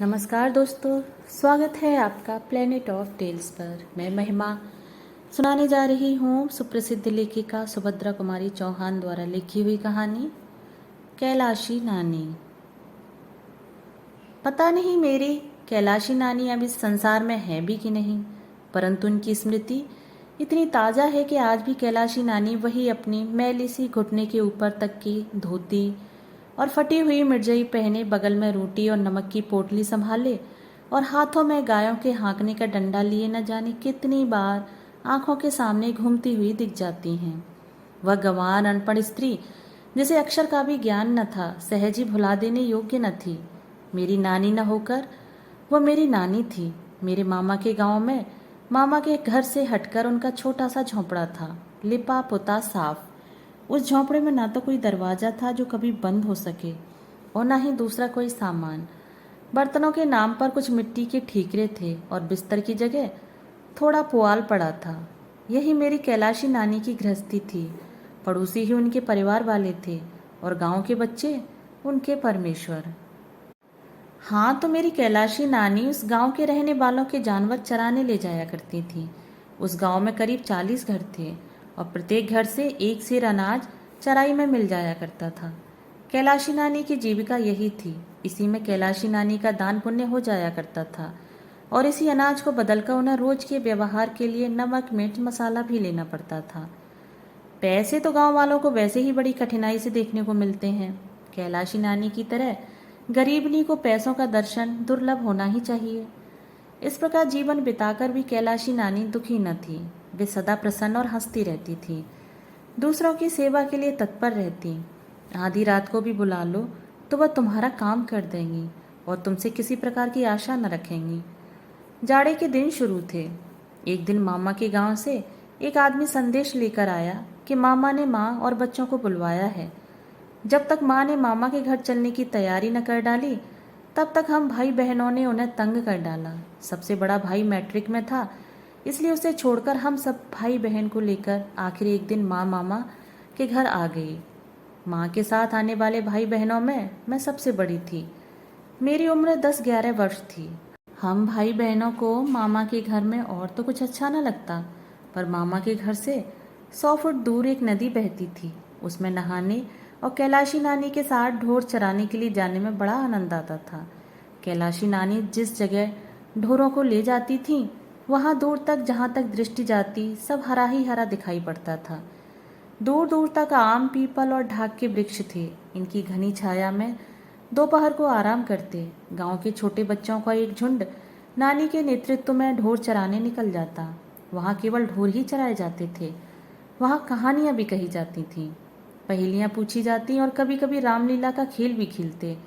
नमस्कार दोस्तों, स्वागत है आपका प्लेनेट ऑफ टेल्स पर। मैं महिमा सुनाने जा रही हूँ सुप्रसिद्ध लेखिका सुभद्रा कुमारी चौहान द्वारा लिखी हुई कहानी कैलाशी नानी। पता नहीं मेरी कैलाशी नानी अब इस संसार में है भी कि नहीं, परंतु उनकी स्मृति इतनी ताज़ा है कि आज भी कैलाशी नानी वही अपनी मैली सी घुटने के ऊपर तक की धोती और फटी हुई मिर्जई पहने, बगल में रोटी और नमक की पोटली संभाले और हाथों में गायों के हाँकने का डंडा लिए न जाने कितनी बार आंखों के सामने घूमती हुई दिख जाती हैं। वह गंवार अनपढ़ स्त्री, जिसे अक्षर का भी ज्ञान न था, सहज ही भुला देने योग्य न थी। मेरी नानी न होकर वह मेरी नानी थी। मेरे मामा के गांव में मामा के घर से हटकर उनका छोटा सा झोंपड़ा था, लिपा पुता साफ। उस झोंपड़े में ना तो कोई दरवाजा था जो कभी बंद हो सके और ना ही दूसरा कोई सामान। बर्तनों के नाम पर कुछ मिट्टी के ठीकरे थे और बिस्तर की जगह थोड़ा पुआल पड़ा था। यही मेरी कैलाशी नानी की गृहस्थी थी। पड़ोसी ही उनके परिवार वाले थे और गांव के बच्चे उनके परमेश्वर। हाँ, तो मेरी कैलाशी नानी उस गांव के रहने वालों के जानवर चराने ले जाया करती थी। उस गांव में करीब 40 घर थे और प्रत्येक घर से एक सेर अनाज चराई में मिल जाया करता था। कैलाशी नानी की जीविका यही थी। इसी में कैलाशी नानी का दान पुण्य हो जाया करता था और इसी अनाज को बदलकर उन्हें रोज के व्यवहार के लिए नमक मिर्च मसाला भी लेना पड़ता था। पैसे तो गांव वालों को वैसे ही बड़ी कठिनाई से देखने को मिलते हैं। कैलाशी नानी की तरह गरीबनी को पैसों का दर्शन दुर्लभ होना ही चाहिए। इस प्रकार जीवन बिताकर भी कैलाशी नानी दुखी न थी। वे सदा प्रसन्न और हंसती रहती थी, दूसरों की सेवा के लिए तत्पर रहती। आधी रात को भी बुला लो तो वह तुम्हारा काम कर देंगी और तुमसे किसी प्रकार की आशा न रखेंगी। जाड़े के दिन शुरू थे। एक दिन मामा के गांव से एक आदमी संदेश लेकर आया कि मामा ने माँ और बच्चों को बुलवाया है। जब तक माँ ने मामा के घर चलने की तैयारी न कर डाली, तब तक हम भाई बहनों ने उन्हें तंग कर डाला। सबसे बड़ा भाई मैट्रिक में था, इसलिए उसे छोड़कर हम सब भाई बहन को लेकर आखिर एक दिन माँ मामा के घर आ गई। माँ के साथ आने वाले भाई बहनों में मैं सबसे बड़ी थी। मेरी उम्र 10-11 वर्ष थी। हम भाई बहनों को मामा के घर में और तो कुछ अच्छा न लगता, पर मामा के घर से 100 फुट दूर एक नदी बहती थी। उसमें नहाने और कैलाशी नानी के साथ ढोर चराने के लिए जाने में बड़ा आनंद आता था। कैलाशी नानी जिस जगह ढोरों को ले जाती थी, वहाँ दूर तक, जहाँ तक दृष्टि जाती, सब हरा ही हरा दिखाई पड़ता था। दूर दूर तक आम, पीपल और ढाक के वृक्ष थे। इनकी घनी छाया में दोपहर को आराम करते गांव के छोटे बच्चों का एक झुंड नानी के नेतृत्व में ढोर चराने निकल जाता। वहाँ केवल ढोर ही चराए जाते थे। वहाँ कहानियाँ भी कही जाती थीं, पहेलियाँ पूछी जाती और कभी कभी रामलीला का खेल भी खेलते।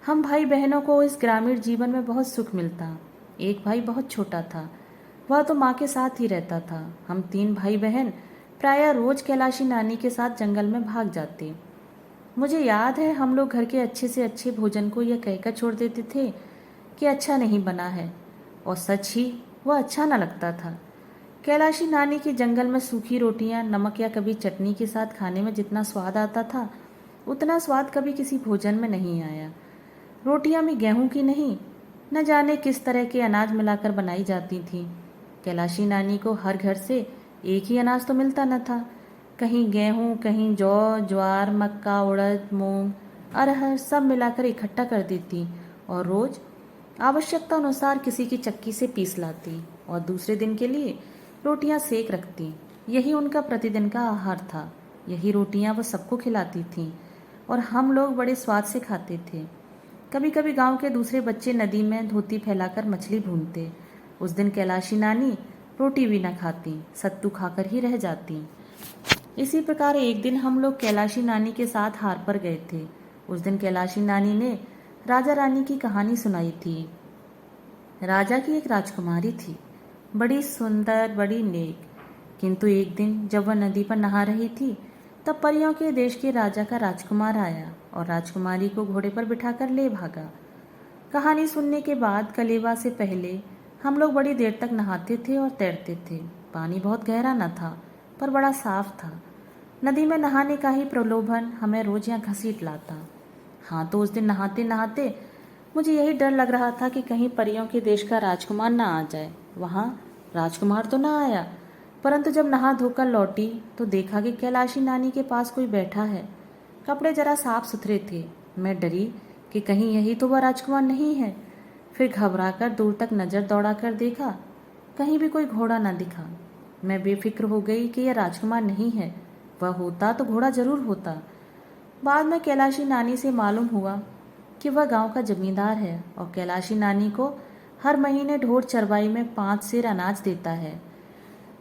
हम भाई बहनों को इस ग्रामीण जीवन में बहुत सुख मिलता। एक भाई बहुत छोटा था, वह तो माँ के साथ ही रहता था। हम 3 भाई बहन प्रायः रोज कैलाशी नानी के साथ जंगल में भाग जाते। मुझे याद है, हम लोग घर के अच्छे से अच्छे भोजन को यह कहकर छोड़ देते थे कि अच्छा नहीं बना है, और सच ही वह अच्छा न लगता था। कैलाशी नानी की जंगल में सूखी रोटियां नमक या कभी चटनी के साथ खाने में जितना स्वाद आता था, उतना स्वाद कभी किसी भोजन में नहीं आया। रोटियां भी गेहूं की नहीं, न जाने किस तरह के अनाज मिलाकर बनाई जाती थी। कैलाशी नानी को हर घर से एक ही अनाज तो मिलता न था। कहीं गेहूं, कहीं जौ, ज्वार, मक्का, उड़द, मूंग, अरहर सब मिलाकर इकट्ठा कर देती और रोज आवश्यकता अनुसार किसी की चक्की से पीस लाती और दूसरे दिन के लिए रोटियां सेक रखती। यही उनका प्रतिदिन का आहार था। यही रोटियां वो सबको खिलाती थीं और हम लोग बड़े स्वाद से खाते थे। कभी कभी गांव के दूसरे बच्चे नदी में धोती फैलाकर मछली भूनते। उस दिन कैलाशी नानी रोटी भी न खाती, सत्तू खाकर ही रह जाती। इसी प्रकार एक दिन हम लोग कैलाशी नानी के साथ हार पर गए थे। उस दिन कैलाशी नानी ने राजा रानी की कहानी सुनाई थी। राजा की एक राजकुमारी थी, बड़ी सुंदर, बड़ी नेक। किंतु एक दिन जब वह नदी पर नहा रही थी, तब परियों के देश के राजा का राजकुमार आया और राजकुमारी को घोड़े पर बिठाकर ले भागा। कहानी सुनने के बाद कलेवा से पहले हम लोग बड़ी देर तक नहाते थे और तैरते थे। पानी बहुत गहरा न था, पर बड़ा साफ था। नदी में नहाने का ही प्रलोभन हमें रोज यहाँ घसीट लाता। हाँ, तो उस दिन नहाते नहाते मुझे यही डर लग रहा था कि कहीं परियों के देश का राजकुमार ना आ जाए। वहाँ राजकुमार तो ना आया, परंतु जब नहा धोकर लौटी तो देखा कि कैलाशी नानी के पास कोई बैठा है। कपड़े जरा साफ सुथरे थे। मैं डरी कि कहीं यही तो वह राजकुमार नहीं है। फिर घबराकर दूर तक नजर दौड़ाकर देखा, कहीं भी कोई घोड़ा न दिखा। मैं बेफिक्र हो गई कि यह राजकुमार नहीं है, वह होता तो घोड़ा जरूर होता। बाद में कैलाशी नानी से मालूम हुआ कि वह गांव का जमींदार है और कैलाशी नानी को हर महीने ढोर चरवाई में 5 सेर अनाज देता है।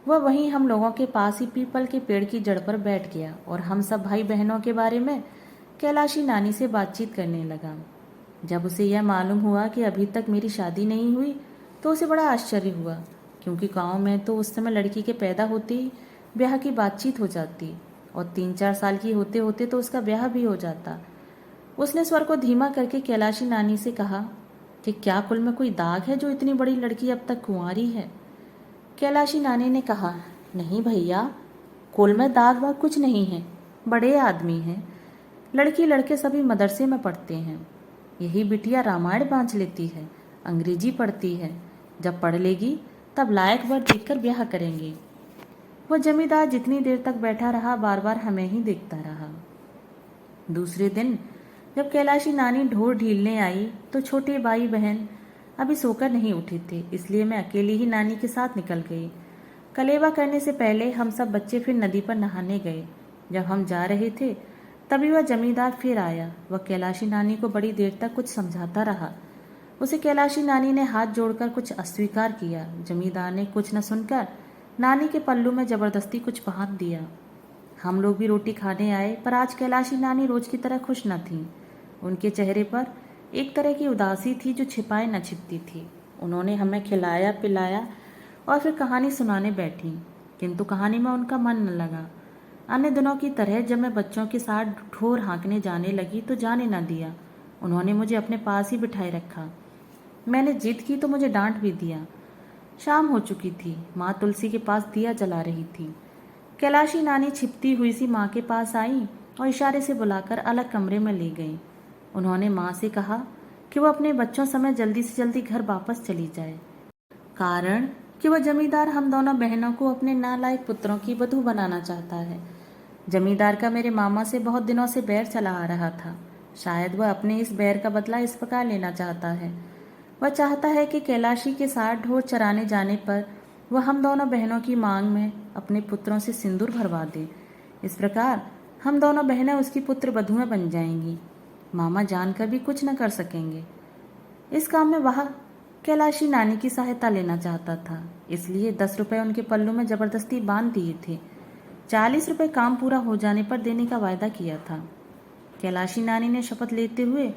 वह वहीं हम लोगों के पास ही पीपल के पेड़ की जड़ पर बैठ गया और हम सब भाई बहनों के बारे में कैलाशी नानी से बातचीत करने लगा। जब उसे यह मालूम हुआ कि अभी तक मेरी शादी नहीं हुई तो उसे बड़ा आश्चर्य हुआ, क्योंकि गांव में तो उस समय लड़की के पैदा होते ही ब्याह की बातचीत हो जाती और 3-4 साल की होते होते तो उसका ब्याह भी हो जाता। उसने स्वर को धीमा करके कैलाशी नानी से कहा कि क्या कुल में कोई दाग है जो इतनी बड़ी लड़की अब तक कुंवारी है। कैलाशी नानी ने कहा, नहीं भैया, कुल में दाग वाग कुछ नहीं है, बड़े आदमी हैं। लड़की लड़के सभी मदरसे में पढ़ते हैं। यही बिटिया रामायण बांच लेती है, अंग्रेजी पढ़ती है। जब पढ़ लेगी तब लायक वर देखकर ब्याह करेंगे। वह जमींदार जितनी देर तक बैठा रहा बार बार हमें ही देखता रहा। दूसरे दिन जब कैलाशी नानी ढोर ढीलने आई तो छोटे भाई बहन अभी सोकर नहीं उठे थे, इसलिए मैं अकेली ही नानी के साथ निकल गई। कलेवा करने से पहले हम सब बच्चे फिर नदी पर नहाने गए। जब हम जा रहे थे तभी वह जमींदार फिर आया। वह कैलाशी नानी को बड़ी देर तक कुछ समझाता रहा। उसे कैलाशी नानी ने हाथ जोड़कर कुछ अस्वीकार किया। जमींदार ने कुछ न सुनकर नानी के पल्लू में जबरदस्ती कुछ बांध दिया। हम लोग भी रोटी खाने आए, पर आज कैलाशी नानी रोज की तरह खुश न थीं। उनके चेहरे पर एक तरह की उदासी थी जो छिपाए न छिपती थी। उन्होंने हमें खिलाया पिलाया और फिर कहानी सुनाने बैठी, किंतु कहानी में उनका मन न लगा। अन्य दिनों की तरह जब मैं बच्चों के साथ ढोर हाँकने जाने लगी तो जाने न दिया। उन्होंने मुझे अपने पास ही बिठाए रखा। मैंने जिद की तो मुझे डांट भी दिया। शाम हो चुकी थी। माँ तुलसी के पास दिया जला रही थी। कैलाशी नानी छिपती हुई सी माँ के पास आई और इशारे से बुलाकर अलग कमरे में ले गई। उन्होंने माँ से कहा कि वह अपने बच्चों समय जल्दी से जल्दी घर वापस चली जाए, कारण कि वह जमींदार हम दोनों बहनों को अपने नालायक पुत्रों की वधू बनाना चाहता है। जमींदार का मेरे मामा से बहुत दिनों से बैर चला आ रहा था। शायद वह अपने इस बैर का बदला इस प्रकार लेना चाहता है। वह चाहता है कि कैलाशी के साथ ढोर चराने जाने पर वह हम दोनों बहनों की मांग में अपने पुत्रों से सिंदूर भरवा दे। इस प्रकार हम दोनों बहनें उसकी पुत्र वधुएं बन जाएंगी। मामा जानकर भी कुछ न कर सकेंगे। इस काम में वह कैलाशी नानी की सहायता लेना चाहता था, इसलिए 10 रुपये उनके पल्लू में जबरदस्ती बांध दिए थे। 40 रुपये काम पूरा हो जाने पर देने का वायदा किया था। कैलाशी नानी ने शपथ लेते हुए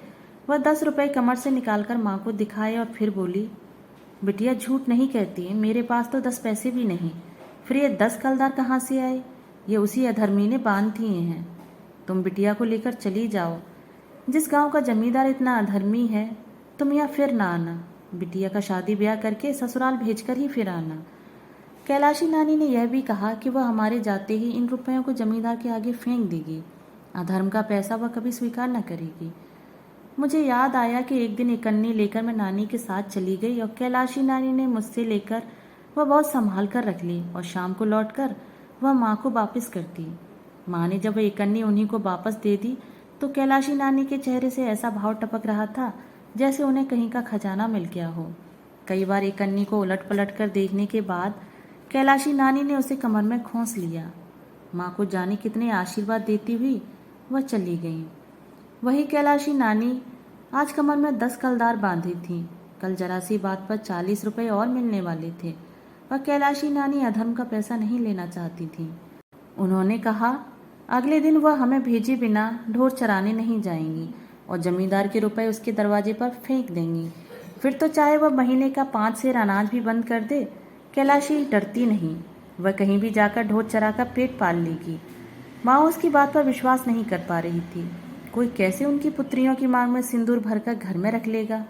वह 10 रुपये कमर से निकालकर माँ को दिखाए और फिर बोली, बिटिया झूठ नहीं कहती, मेरे पास तो 10 पैसे भी नहीं। फिर ये 10 कलदार कहाँ से आए? ये उसी अधर्मी ने बांध दिए हैं। तुम बिटिया को लेकर चली जाओ। जिस गांव का जमींदार इतना अधर्मी है, तुम यहाँ फिर ना आना। बिटिया का शादी ब्याह करके ससुराल भेजकर ही फिर आना। कैलाशी नानी ने यह भी कहा कि वह हमारे जाते ही इन रुपयों को जमींदार के आगे फेंक देगी। अधर्म का पैसा वह कभी स्वीकार न करेगी। मुझे याद आया कि एक दिन एक कन्नी लेकर मैं नानी के साथ चली गई और कैलाशी नानी ने मुझसे लेकर वह बहुत संभाल कर रख ली और शाम को लौटकर वह माँ को वापस कर दी। माँ ने जब वह एक कन्नी उन्हीं को वापस दे दी तो कैलाशी नानी के चेहरे से ऐसा भाव टपक रहा था जैसे उन्हें कहीं का खजाना मिल गया हो। कई बार एक कन्नी को उलट पलट कर देखने के बाद कैलाशी नानी ने उसे कमर में खोंस लिया। माँ को जाने कितने आशीर्वाद देती हुई वह चली गई। वही कैलाशी नानी आज कमर में 10 कलदार बांधी थी। कल जरा सी बात पर 40 रुपये और मिलने वाले थे। वह कैलाशी नानी अधर्म का पैसा नहीं लेना चाहती थी। उन्होंने कहा अगले दिन वह हमें भेजे बिना ढोर चराने नहीं जाएंगी और जमींदार के रुपए उसके दरवाजे पर फेंक देंगी। फिर तो चाहे वह महीने का 5 सेर अनाज भी बंद कर दे, कैलाशी डरती नहीं। वह कहीं भी जाकर ढोर चराकर पेट पाल लेगी। माँ उसकी बात पर विश्वास नहीं कर पा रही थी। कोई कैसे उनकी पुत्रियों की मांग में सिंदूर भरकर घर में रख लेगा।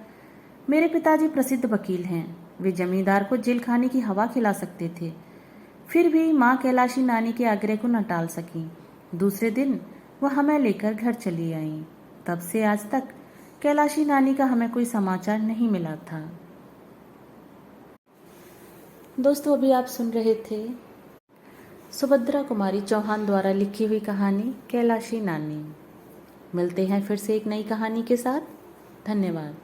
मेरे पिताजी प्रसिद्ध वकील हैं। वे जमींदार को जेल खाने की हवा खिला सकते थे। फिर भी माँ कैलाशी नानी के आग्रह को न टाल सकी। दूसरे दिन वह हमें लेकर घर चली आई। तब से आज तक कैलाशी नानी का हमें कोई समाचार नहीं मिला था। दोस्तों, अभी आप सुन रहे थे सुभद्रा कुमारी चौहान द्वारा लिखी हुई कहानी कैलाशी नानी। मिलते हैं फिर से एक नई कहानी के साथ। धन्यवाद।